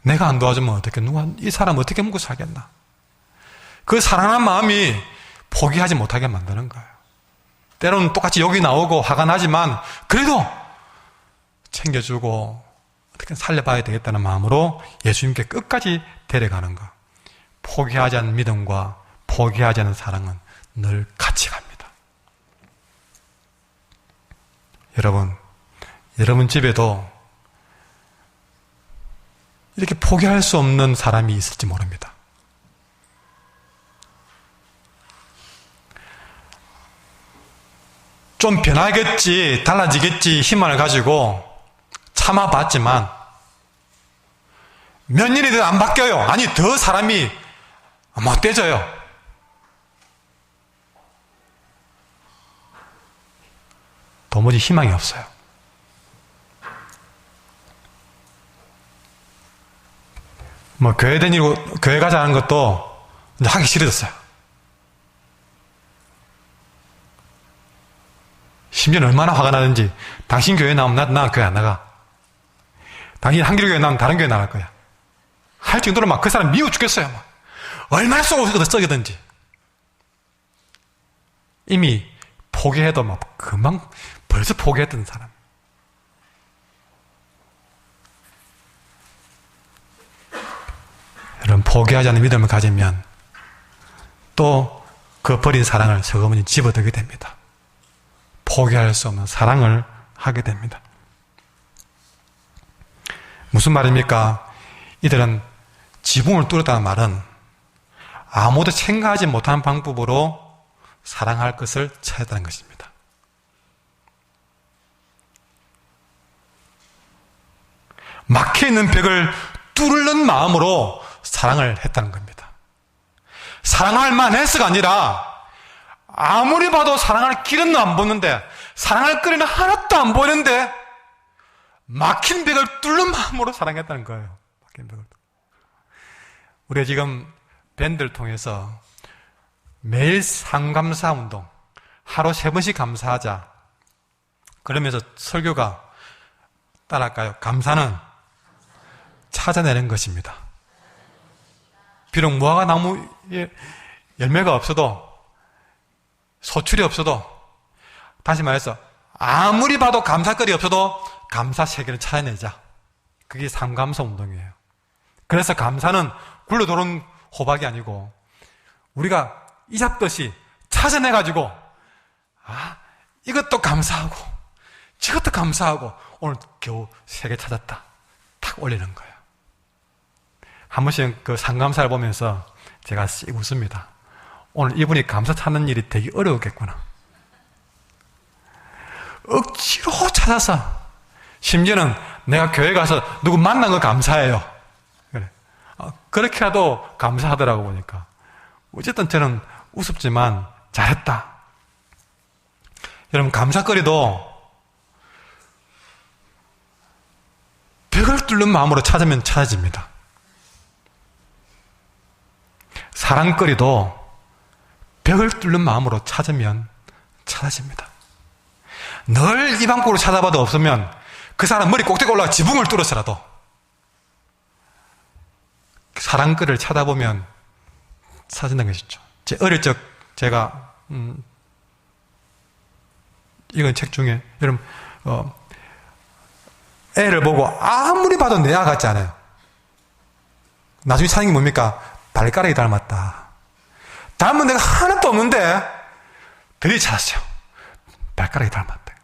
내가 안 도와주면 어떻게, 이 사람 어떻게 먹고 살겠나? 그 사랑하는 마음이 포기하지 못하게 만드는 거예요. 때로는 똑같이 욕이 나오고 화가 나지만 그래도 챙겨주고 어떻게 살려봐야 되겠다는 마음으로 예수님께 끝까지 데려가는 것. 포기하지 않는 믿음과 포기하지 않는 사랑은 늘 같이 갑니다. 여러분 집에도 이렇게 포기할 수 없는 사람이 있을지 모릅니다. 좀 변하겠지, 달라지겠지 희망을 가지고 참아봤지만 몇 년이 돼도 안 바뀌어요. 아니, 더 사람이 못돼져요. 도무지 희망이 없어요. 뭐 교회 다니고 교회 가자 하는 것도 이제 하기 싫어졌어요. 심지어는 얼마나 화가 나는지 당신 교회 나오면 나 교회 안 나가. 당신 한길교회 나오면 다른 교회 나갈 거야. 할 정도로 막 그 사람 미워 죽겠어요. 막. 얼마나 썩이든지. 이미 포기해도 막 금방 벌써 포기했던 사람. 여러분, 포기하지 않는 믿음을 가지면 또 그 버린 사랑을 서거머니 집어들게 됩니다. 포기할 수 없는 사랑을 하게 됩니다. 무슨 말입니까? 이들은 지붕을 뚫었다는 말은 아무도 생각하지 못한 방법으로 사랑할 것을 찾았다는 것입니다. 막혀있는 벽을 뚫는 마음으로 사랑을 했다는 겁니다. 사랑할 만해서가 아니라 아무리 봐도 사랑할 길은 안 보이는데, 사랑할 거리는 하나도 안 보이는데 막힌 벽을 뚫는 마음으로 사랑했다는 거예요. 막힌 벽을. 우리가 지금 밴드를 통해서 매일 상감사 운동, 하루 3번씩 감사하자. 그러면서 설교가 따라할까요? 감사는 찾아내는 것입니다. 비록 무화과 나무에 열매가 없어도, 소출이 없어도, 다시 말해서 아무리 봐도 감사거리 없어도 감사 세계를 찾아내자. 그게 상감사 운동이에요. 그래서 감사는 굴러도는 호박이 아니고 우리가 이잡듯이 찾아내가지고, 이것도 감사하고 저것도 감사하고 오늘 겨우 3개 찾았다. 탁 올리는 거예요. 한 번씩 그 상감사를 보면서 제가 씩 웃습니다. 오늘 이분이 감사 찾는 일이 되게 어려웠겠구나. 억지로 찾아서, 심지어는 내가 교회 가서 누구 만난 거 감사해요. 그래. 그렇게라도 감사하더라고 보니까. 어쨌든 저는 우습지만 잘했다. 여러분, 감사거리도 벽을 뚫는 마음으로 찾으면 찾아집니다. 사랑거리도 벽을 뚫는 마음으로 찾으면 찾아집니다. 늘 이 방법으로 찾아봐도 없으면 그 사람 머리 꼭대기 올라가 지붕을 뚫어서라도 사랑거리를 찾아보면 찾는다는 것이죠. 제 어릴 적 제가 이건 책 중에, 여러분, 애를 보고 아무리 봐도 내 아 같지 않아요. 나중에 찾는 게 뭡니까? 발가락이 닮았다. 닮은 데가 하나도 없는데 드디어 찾았어요. 발가락이 닮았다.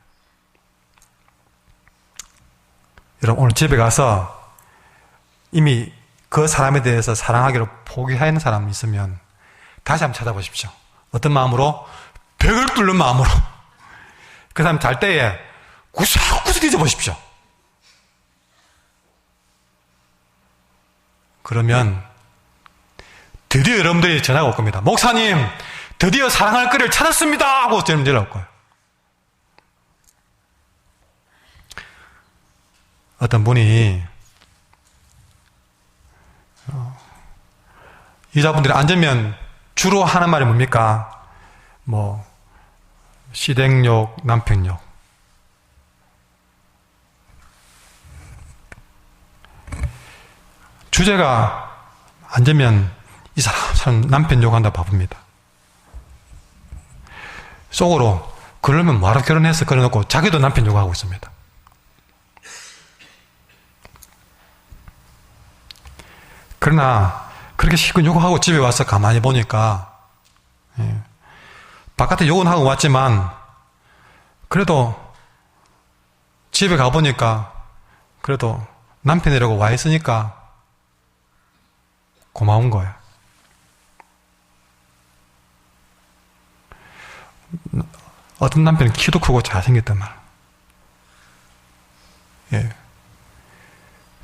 여러분, 오늘 집에 가서 이미 그 사람에 대해서 사랑하기로 포기하는 사람이 있으면 다시 한번 찾아보십시오. 어떤 마음으로? 벽을 뚫는 마음으로. 그 사람 잘 때에 구석구석 뒤져보십시오. 그러면 드디어 여러분들이 전화가 올 겁니다. 목사님, 드디어 사랑할 거리를 찾았습니다! 하고 저는 전화 올 거예요. 어떤 분이 여자분들이 앉으면 주로 하는 말이 뭡니까? 시댁욕, 남편욕. 주제가 앉으면 이 사람 남편 욕한다 바쁩니다. 속으로 그러면 뭐하러 결혼해서 그래놓고 자기도 남편 욕하고 있습니다. 그러나 그렇게 실컷 욕하고 집에 와서 가만히 보니까, 바깥에 욕은 하고 왔지만 그래도 집에 가보니까 그래도 남편이라고 와 있으니까 고마운 거야. 어떤 남편은 키도 크고 잘생겼단 말.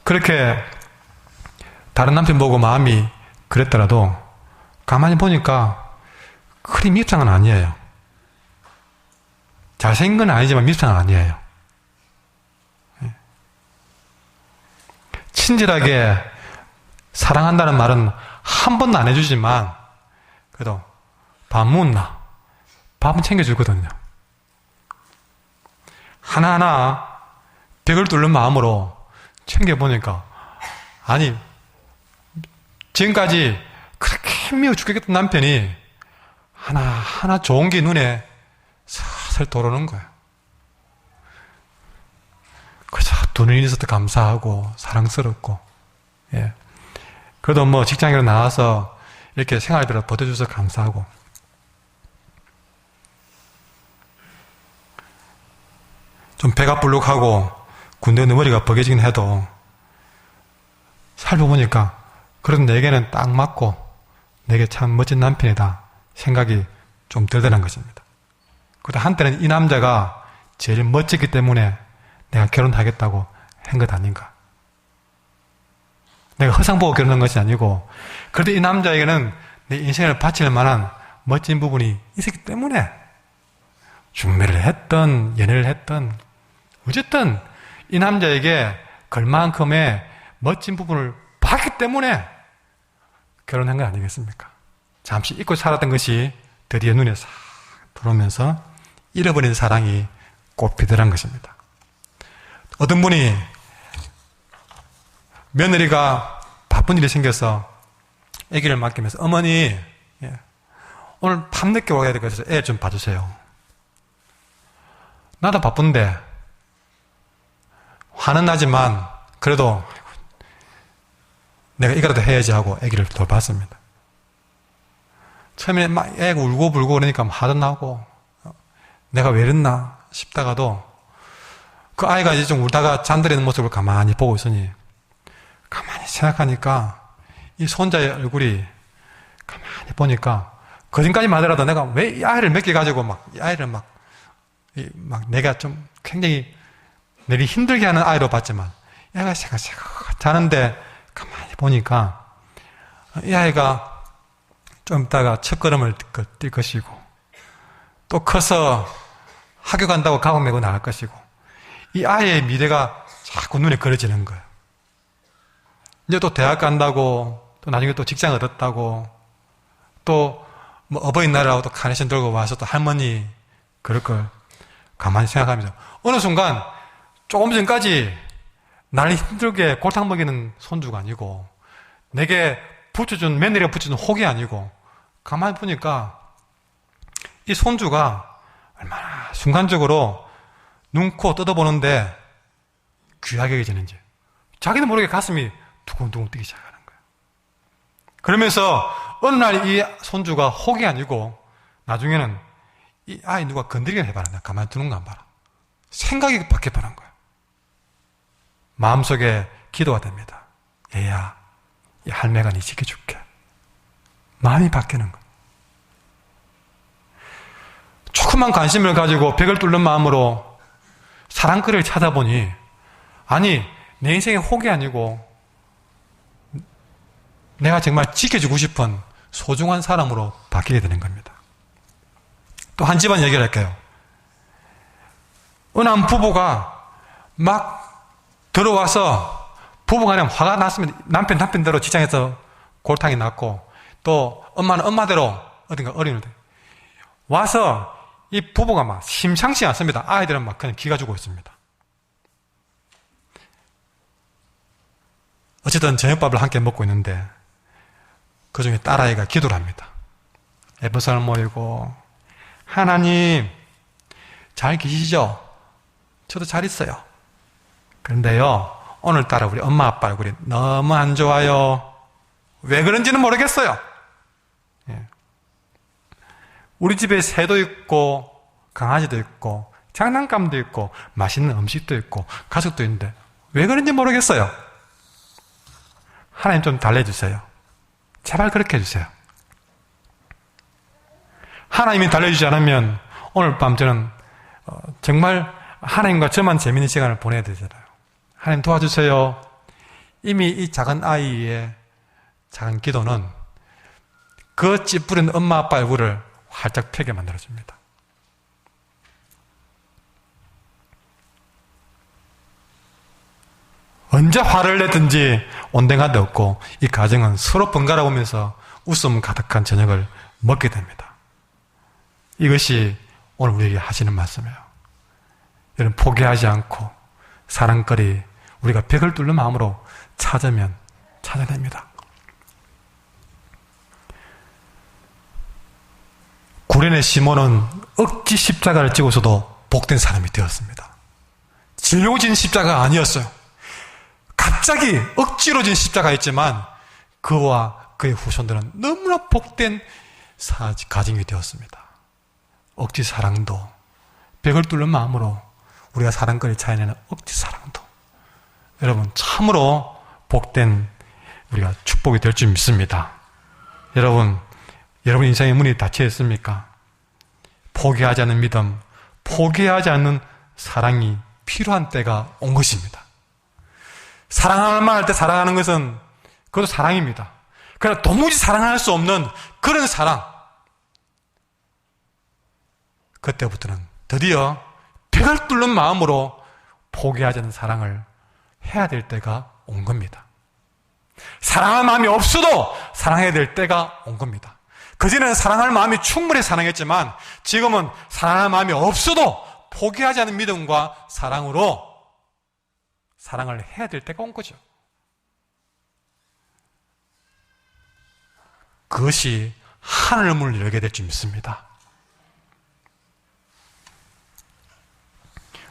그렇게 다른 남편 보고 마음이 그랬더라도 가만히 보니까 그리 밉상은 아니에요. 잘생긴 건 아니지만 밉상은 아니에요. 친절하게 사랑한다는 말은 한 번도 안 해주지만 그래도 밥 묻나? 밥은 챙겨주거든요. 하나하나 벽을 뚫는 마음으로 챙겨보니까, 아니, 지금까지 그렇게 미워 죽겠던 남편이 하나하나 좋은 게 눈에 슬슬 들어오는 거예요. 그저 두 눈이 있어도 감사하고 사랑스럽고, 예. 그래도 뭐 직장으로 나와서 이렇게 생활비로 버텨줘서 감사하고. 좀 배가 불룩하고 군대 내 머리가 버개지긴 해도 살펴보니까 그래도 내게는 딱 맞고 내게 참 멋진 남편이다 생각이 좀 들더란 것입니다. 그래도 한때는 이 남자가 제일 멋지기 때문에 내가 결혼하겠다고 한 것 아닌가. 내가 허상 보고 결혼한 것이 아니고 그래도 이 남자에게는 내 인생을 바칠 만한 멋진 부분이 있었기 때문에 중매를 했던 연애를 했던 어쨌든 이 남자에게 걸만큼의 멋진 부분을 봤기 때문에 결혼한 거 아니겠습니까? 잠시 잊고 살았던 것이 드디어 눈에 싹 들어오면서 잃어버린 사랑이 꽃피더란 것입니다. 어떤 분이 며느리가 바쁜 일이 생겨서 아기를 맡기면서 어머니 오늘 밤늦게 와야 될 것 같아서 애 좀 봐주세요. 나도 바쁜데 화는 나지만 그래도 내가 이거라도 해야지 하고 아기를 돌봤습니다. 처음에 막 애가 울고 불고 그러니까 화도 나고 내가 왜 이랬나 싶다가도 그 아이가 이제 좀 울다가 잠들이는 모습을 가만히 보고 있으니 가만히 생각하니까 이 손자의 얼굴이 가만히 보니까 거짓까지만 하더라도 내가 왜 이 아이를 맡겨가지고 막 이 아이를 막 내가 좀 굉장히 내리 힘들게 하는 아이로 봤지만 이 아이가 새각새각 자는데 가만히 보니까 이 아이가 좀 있다가 첫걸음을 뛸 것이고 또 커서 학교 간다고 가방 메고 나갈 것이고 이 아이의 미래가 자꾸 눈에 그려지는 거예요. 이제 또 대학 간다고 또 나중에 또 직장 얻었다고 또 뭐 어버이날이라고 또 카네이션 들고 와서 또 할머니 그럴 걸 가만히 생각하면서 어느 순간 조금 전까지 나를 힘들게 골탕 먹이는 손주가 아니고 내게 붙여준 며느리가 붙여준 혹이 아니고 가만히 보니까 이 손주가 얼마나 순간적으로 눈, 코 뜯어보는데 귀하게 여겨지는지 자기도 모르게 가슴이 두근두근 뛰기 시작하는 거예요. 그러면서 어느 날 이 손주가 혹이 아니고 나중에는 이 아이 누가 건드리게 해봐라. 내가 가만히 두는 거 안 봐라. 생각이 바뀌어버린 거예요. 마음속에 기도가 됩니다. 얘야, 이 할매가 네 지켜줄게. 마음이 바뀌는 거예요. 조그만 관심을 가지고 벽을 뚫는 마음으로 사랑거리를 찾아보니 아니 내 인생의 혹이 아니고 내가 정말 지켜주고 싶은 소중한 사람으로 바뀌게 되는 겁니다. 또 한 집안 얘기를 할게요. 어느 한 부부가 막 들어와서 부부간에 화가 났으면 남편대로 직장에서 골탕이 났고 또 엄마는 엄마대로 어딘가 어린이들 와서 이 부부가 막 심상치 않습니다. 아이들은 막 그냥 기가 주고 있습니다. 어쨌든 저녁밥을 함께 먹고 있는데 그 중에 딸아이가 기도를 합니다. 에버선을 모이고 하나님 잘 계시죠? 저도 잘 있어요. 그런데요 오늘따라 우리 엄마 아빠 얼굴이 너무 안 좋아요. 왜 그런지는 모르겠어요. 우리 집에 새도 있고 강아지도 있고 장난감도 있고 맛있는 음식도 있고 가족도 있는데 왜 그런지 모르겠어요. 하나님 좀 달래주세요. 제발 그렇게 해주세요. 하나님이 달래주지 않으면 오늘 밤 저는 정말 하나님과 저만 재미있는 시간을 보내야 되잖아요. 하나님 도와주세요. 이미 이 작은 아이의 작은 기도는 그 찌푸린 엄마 아빠 얼굴을 활짝 펴게 만들어줍니다. 언제 화를 내든지 온데간데 없고 이 가정은 서로 번갈아 보면서 웃음 가득한 저녁을 먹게 됩니다. 이것이 오늘 우리에게 하시는 말씀이에요. 여러분 포기하지 않고 사랑거리 우리가 벽을 뚫는 마음으로 찾으면 찾아냅니다. 구레네 시몬은 억지 십자가를 지고서도 복된 사람이 되었습니다. 짊어진 십자가가 아니었어요. 갑자기 억지로 진 십자가였지만 그와 그의 후손들은 너무나 복된 가정이 되었습니다. 억지 사랑도, 벽을 뚫는 마음으로 우리가 사랑거리 찾아내는 억지 사랑도, 여러분 참으로 복된 우리가 축복이 될 줄 믿습니다. 여러분 인생의 문이 닫혀 있습니까? 포기하지 않는 믿음, 포기하지 않는 사랑이 필요한 때가 온 것입니다. 사랑할 만할 때 사랑하는 것은 그것도 사랑입니다. 그러나 도무지 사랑할 수 없는 그런 사랑, 그때부터는 드디어 벽을 뚫는 마음으로 포기하지 않는 사랑을 해야 될 때가 온 겁니다. 사랑할 마음이 없어도 사랑해야 될 때가 온 겁니다. 그전에는 사랑할 마음이 충분히 사랑했지만 지금은 사랑할 마음이 없어도 포기하지 않는 믿음과 사랑으로 사랑을 해야 될 때가 온 거죠. 그것이 하늘 문을 열게 될 줄 믿습니다.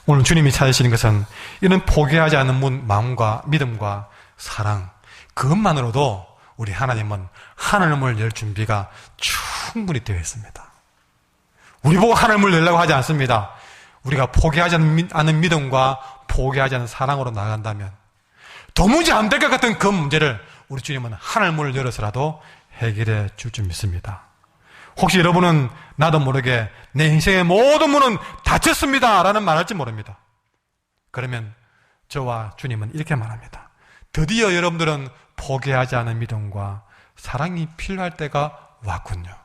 오늘 주님이 찾으시는 것은 이런 포기하지 않는 마음과 믿음과 사랑, 그것만으로도 우리 하나님은 하늘문을 열 준비가 충분히 되어 있습니다. 우리 보고 하늘문을 열라고 하지 않습니다. 우리가 포기하지 않는 믿음과 포기하지 않는 사랑으로 나간다면 도무지 안 될 것 같은 그 문제를 우리 주님은 하늘문을 열어서라도 해결해 줄 줄 믿습니다. 혹시 여러분은 나도 모르게 내 인생의 모든 문은 닫혔습니다 라는 말 할지 모릅니다. 그러면 저와 주님은 이렇게 말합니다. 드디어 여러분들은 포기하지 않은 믿음과 사랑이 필요할 때가 왔군요.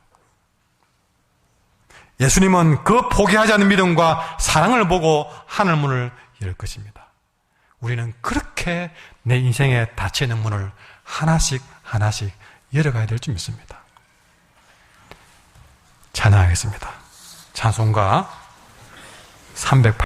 예수님은 그 포기하지 않는 믿음과 사랑을 보고 하늘문을 열 것입니다. 우리는 그렇게 내 인생에 닫혀있는 문을 하나씩 열어가야 될 줄 믿습니다. 찬양하겠습니다. 찬송가 308